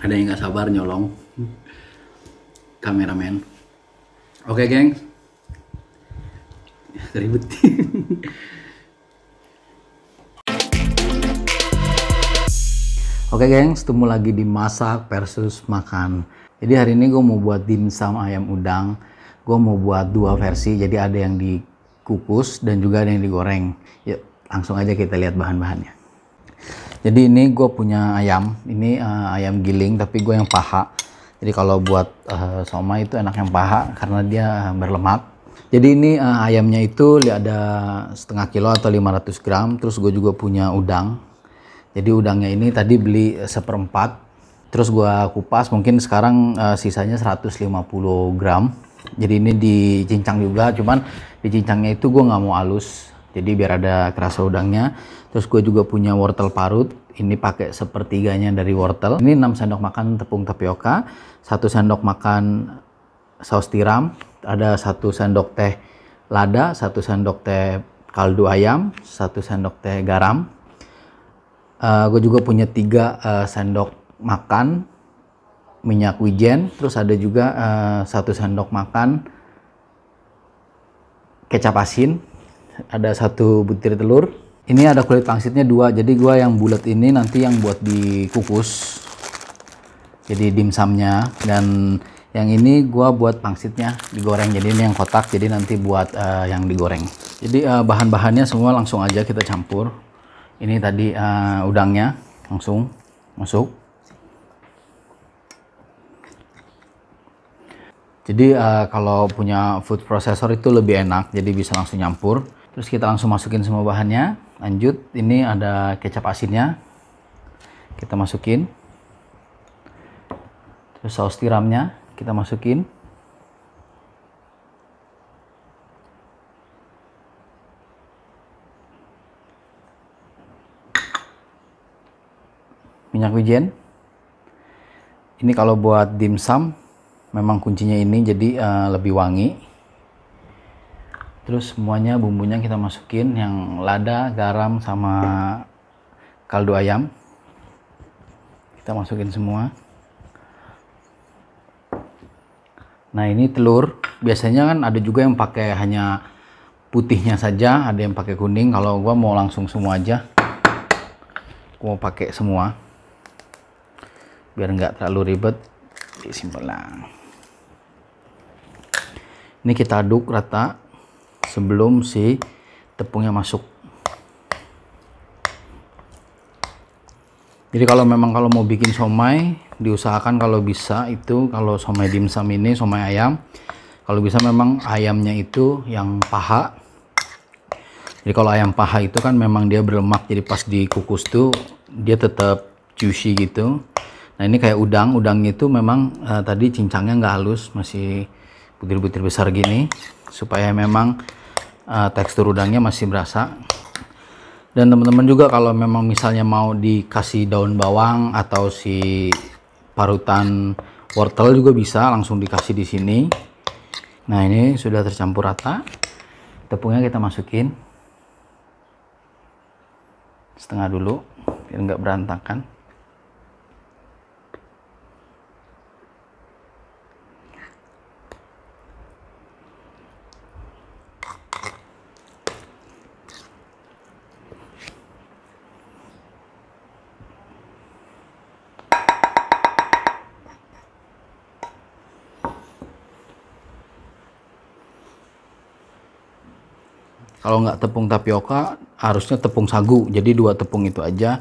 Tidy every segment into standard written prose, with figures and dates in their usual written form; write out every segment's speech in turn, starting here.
Ada yang nggak sabar nyolong kameramen. Oke geng, ribet. Oke geng, ketemu lagi di masak versus makan. Jadi hari ini gue mau buat dimsum ayam udang. Gue mau buat dua versi, jadi ada yang dikukus dan juga ada yang digoreng. Yuk langsung aja kita lihat bahan-bahannya. Jadi ini gue punya ayam, ini ayam giling tapi gue yang paha. Jadi kalau buat somai itu enak yang paha karena dia berlemak. Jadi ini ayamnya itu ada setengah kilo atau 500 gram. Terus gue juga punya udang. Jadi udangnya ini tadi beli seperempat, terus gua kupas, mungkin sekarang sisanya 150 gram. Jadi ini dicincang juga, cuman dicincangnya itu gua nggak mau halus, jadi biar ada kerasa udangnya. Terus gue juga punya wortel parut, ini pakai sepertiganya dari wortel. Ini 6 sendok makan tepung tapioka, 1 sendok makan saus tiram, ada 1 sendok teh lada, 1 sendok teh kaldu ayam, 1 sendok teh garam. Gue juga punya 3 sendok makan minyak wijen, terus ada juga 1 sendok makan kecap asin, ada 1 butir telur. Ini ada kulit pangsitnya 2, jadi gue yang bulat ini nanti yang buat dikukus, jadi dimsumnya, dan yang ini gue buat pangsitnya digoreng, jadi ini yang kotak, jadi nanti buat yang digoreng. Jadi bahan-bahannya semua langsung aja kita campur. Ini tadi udangnya langsung masuk. Jadi kalau punya food processor itu lebih enak, jadi bisa langsung nyampur. Terus kita langsung masukin semua bahannya. Lanjut, ini ada kecap asinnya, kita masukin. Terus saus tiramnya kita masukin. Minyak wijen. Ini kalau buat dimsum memang kuncinya ini, jadi lebih wangi. Terus semuanya bumbunya kita masukin, yang lada, garam, sama kaldu ayam. Kita masukin semua. Nah ini telur, biasanya kan ada juga yang pakai hanya putihnya saja, ada yang pakai kuning. Kalau gua mau langsung semua aja, gua mau pakai semua biar nggak terlalu ribet, simpel lah. Ini kita aduk rata sebelum si tepungnya masuk. Jadi kalau memang kalau mau bikin somai, diusahakan kalau bisa itu, kalau somai dimsum ini, somai ayam, kalau bisa memang ayamnya itu yang paha. Jadi kalau ayam paha itu kan memang dia berlemak, jadi pas dikukus tuh dia tetap juicy gitu. Nah ini kayak udangnya itu memang tadi cincangnya nggak halus, masih butir-butir besar gini, supaya memang tekstur udangnya masih berasa. Dan teman-teman juga kalau memang misalnya mau dikasih daun bawang atau si parutan wortel juga bisa langsung dikasih di sini. Nah ini sudah tercampur rata, tepungnya kita masukin setengah dulu biar nggak berantakan. Kalau nggak tepung tapioka, harusnya tepung sagu. Jadi 2 tepung itu aja.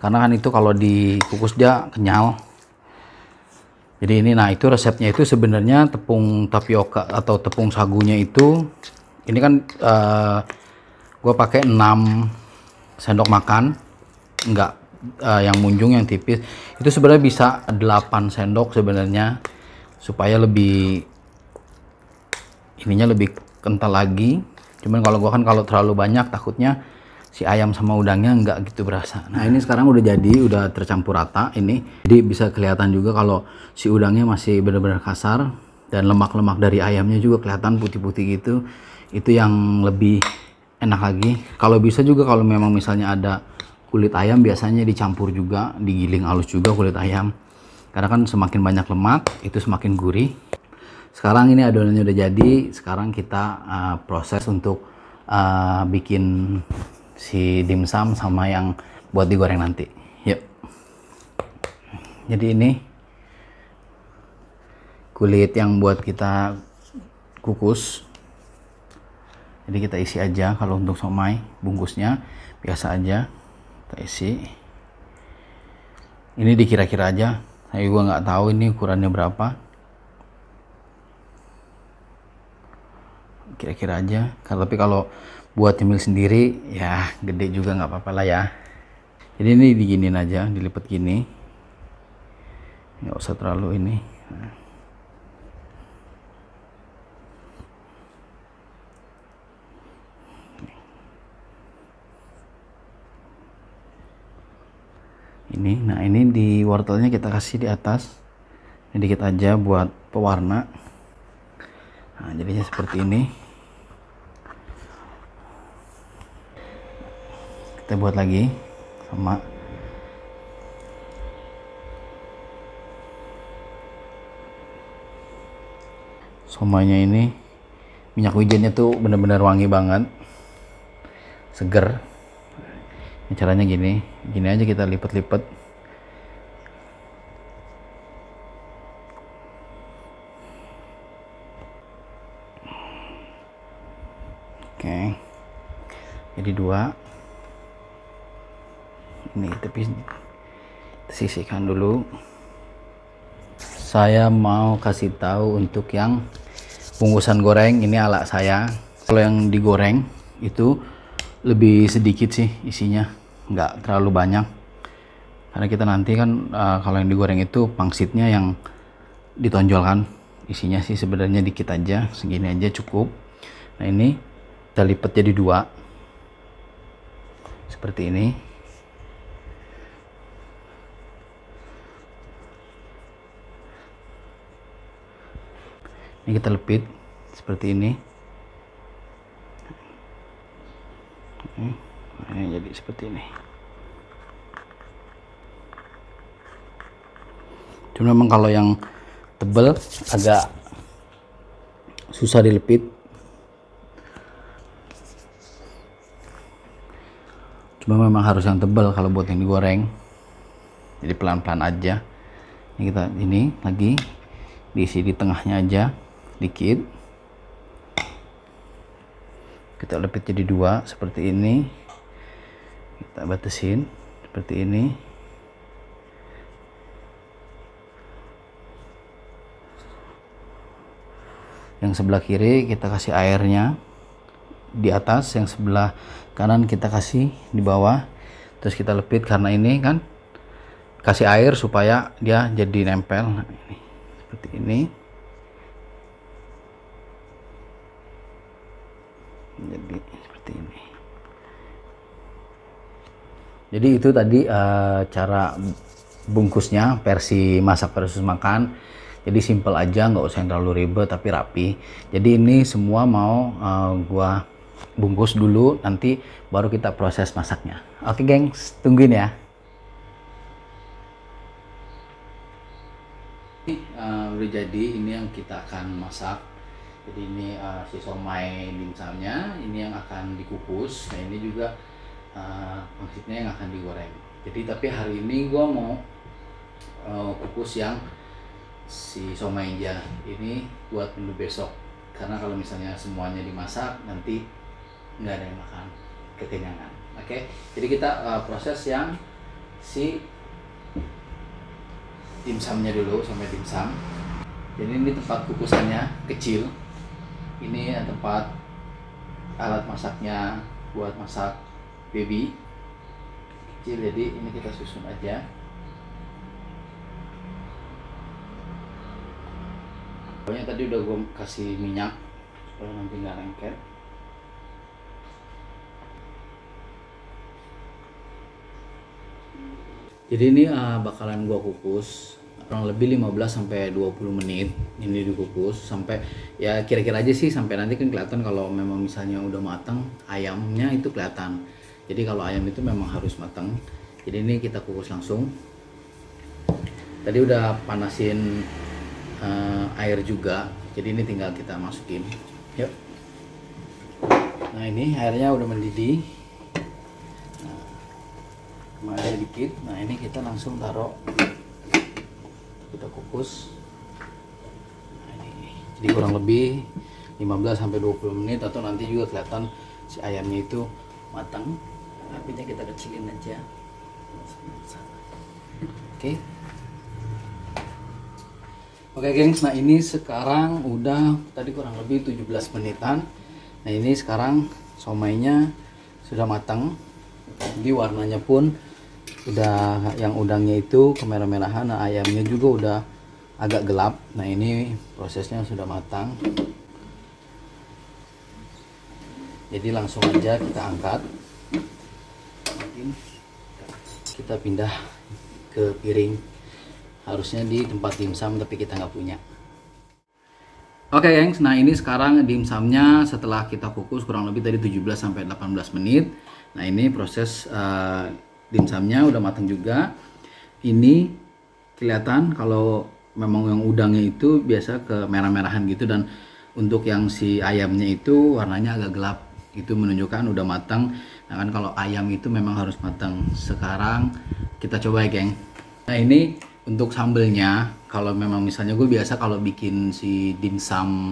Karena kan itu kalau dikukus dia kenyal. Jadi ini, nah itu resepnya itu sebenarnya tepung tapioka atau tepung sagunya itu, ini kan gue pakai 6 sendok makan, nggak yang munjung, yang tipis. Itu sebenarnya bisa 8 sendok sebenarnya, supaya lebih ininya lebih kental lagi. Cuman kalau gua kan kalau terlalu banyak takutnya si ayam sama udangnya nggak gitu berasa. Nah ini sekarang udah jadi, udah tercampur rata ini. Jadi bisa kelihatan juga kalau si udangnya masih benar-benar kasar, dan lemak-lemak dari ayamnya juga kelihatan putih-putih gitu. Itu yang lebih enak lagi. Kalau bisa juga kalau memang misalnya ada kulit ayam biasanya dicampur juga, digiling halus juga kulit ayam. Karena kan semakin banyak lemak, itu semakin gurih. Sekarang ini adonannya udah jadi, sekarang kita proses untuk bikin si dimsum sama yang buat digoreng nanti. Yuk. Jadi ini kulit yang buat kita kukus. Jadi kita isi aja. Kalau untuk somai bungkusnya biasa aja kita isi. Ini dikira-kira aja. Saya juga nggak tahu ini ukurannya berapa. Kira-kira aja. Tapi kalau buat nyemil sendiri ya gede juga nggak apa-apa lah ya. Jadi ini diginin aja, dilipat gini. Nggak usah terlalu ini. Nah ini di wortelnya kita kasih di atas, ini dikit aja buat pewarna. Nah jadinya seperti ini. Kita buat lagi sama. Somainya ini minyak wijennya tuh bener-bener wangi banget, seger. Ini caranya gini aja kita lipat-lipat. Oke, jadi 2. Ini tapi sisihkan dulu. Saya mau kasih tahu untuk yang bungkusan goreng, ini ala saya. Kalau yang digoreng itu lebih sedikit sih isinya, nggak terlalu banyak. Karena kita nanti kan kalau yang digoreng itu pangsitnya yang ditonjolkan, isinya sih sebenarnya dikit aja, segini aja cukup. Nah ini kita lipat jadi 2 seperti ini. Ini kita lepit seperti ini. Nah, ini jadi seperti ini. Cuma memang kalau yang tebel agak susah dilepit. Cuma memang harus yang tebal kalau buat yang digoreng. Jadi pelan-pelan aja. Ini kita ini lagi diisi di tengahnya aja dikit. Kita lepit jadi 2 seperti ini. Kita batasin seperti ini. Yang sebelah kiri kita kasih airnya di atas, yang sebelah kanan kita kasih di bawah. Terus kita lepit karena ini kan kasih air supaya dia jadi nempel. Nah, ini seperti ini. Jadi seperti ini. Jadi itu tadi cara bungkusnya versi masak versus makan. Jadi simple aja, nggak usah yang terlalu ribet tapi rapi. Jadi ini semua mau gua bungkus dulu, nanti baru kita proses masaknya. Oke gengs, tungguin ya. Ini udah jadi, ini yang kita akan masak. Jadi ini si somai dimsumnya, ini yang akan dikukus. Nah ini juga pangsitnya yang akan digoreng. Jadi tapi hari ini gua mau kukus yang si somai aja. Ini buat menu besok. Karena kalau misalnya semuanya dimasak nanti nggak ada yang makan, kekenyangan. Oke, jadi kita proses yang si dimsumnya dulu, somai dimsum. Jadi ini tempat kukusannya kecil. Ini tempat alat masaknya buat masak baby kecil, jadi ini kita susun aja. Pokoknya tadi udah gue kasih minyak supaya nanti nggak lengket. Jadi ini bakalan gue kukus kurang lebih 15-20 menit. Ini dikukus sampai ya kira-kira aja sih, sampai nanti kan kelihatan kalau memang misalnya udah matang ayamnya itu kelihatan. Jadi kalau ayam itu memang harus matang. Jadi ini kita kukus langsung. Tadi udah panasin air juga. Jadi ini tinggal kita masukin. Yuk. Nah ini airnya udah mendidih. Nah, air dikit. Nah ini kita langsung taruh. Kita kukus. Nah, ini. Jadi kurang lebih 15-20 menit, atau nanti juga kelihatan si ayamnya itu matang. Apinya kita kecilin aja. Oke. Oke gengs, nah ini sekarang udah tadi kurang lebih 17 menitan. Nah ini sekarang somainya sudah matang. Jadi warnanya pun udah, yang udangnya itu kemerah-merahan. Nah ayamnya juga udah agak gelap. Nah ini prosesnya sudah matang. Jadi langsung aja kita angkat. Kita pindah ke piring. Harusnya di tempat dimsum, tapi kita nggak punya. Oke gengs, nah ini sekarang dimsumnya setelah kita kukus kurang lebih tadi 17-18 menit. Nah ini proses dimsumnya udah matang juga. Ini kelihatan kalau memang yang udangnya itu biasa ke merah-merahan gitu, dan untuk yang si ayamnya itu warnanya agak gelap. Itu menunjukkan udah matang. Nah kan kalau ayam itu memang harus matang. Sekarang kita coba ya geng. Nah ini untuk sambelnya, kalau memang misalnya gue biasa kalau bikin si dimsum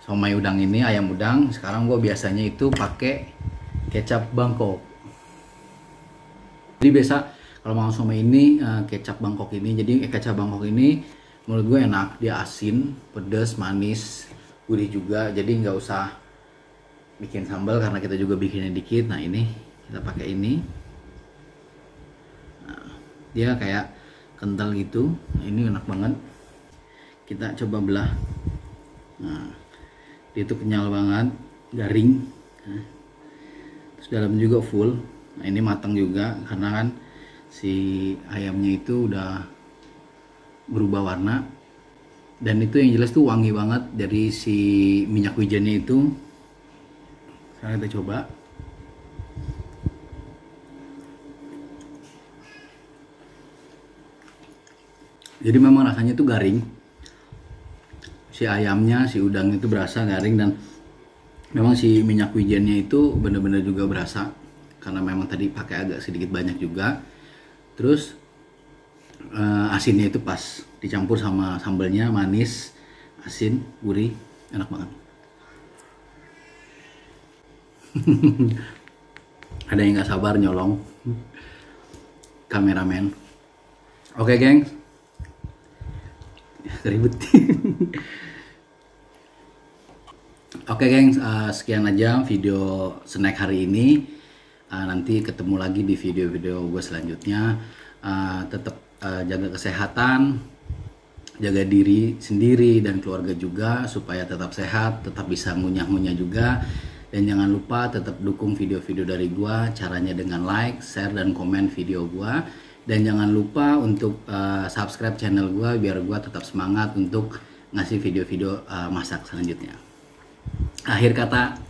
somai udang ini, ayam udang, sekarang gue biasanya itu pakai kecap Bangkok. Jadi biasa kalau mau somai ini kecap Bangkok ini, jadi kecap Bangkok ini menurut gue enak. Dia asin, pedas, manis, gurih juga. Jadi nggak usah bikin sambal karena kita juga bikinnya dikit. Nah ini kita pakai ini. Nah, dia kayak kental gitu. Nah, ini enak banget. Kita coba belah. Nah, dia itu kenyal banget, garing. Nah, terus dalam juga full. Nah ini matang juga karena kan si ayamnya itu udah berubah warna. Dan itu yang jelas tuh wangi banget dari si minyak wijennya itu. Sekarang kita coba. Jadi memang rasanya tuh garing. Si ayamnya, si udangnya itu berasa garing, dan memang si minyak wijennya itu bener-bener juga berasa. Karena memang tadi pakai agak sedikit banyak juga. Terus asinnya itu pas. Dicampur sama sambalnya, manis, asin, gurih, enak banget. Ada yang nggak sabar nyolong kameramen. Oke geng, ribet. Oke geng, sekian aja video snack hari ini. Nanti ketemu lagi di video-video gue selanjutnya. Tetap jaga kesehatan, jaga diri sendiri dan keluarga juga supaya tetap sehat, tetap bisa ngunyah-ngunyah juga. Dan jangan lupa tetap dukung video-video dari gua, caranya dengan like, share, dan komen video gua. Dan jangan lupa untuk subscribe channel gua biar gua tetap semangat untuk ngasih video-video masak selanjutnya. Akhir kata,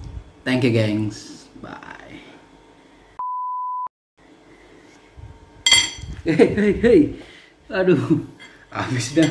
thank you gengs, bye. Hey, aduh, habis dah.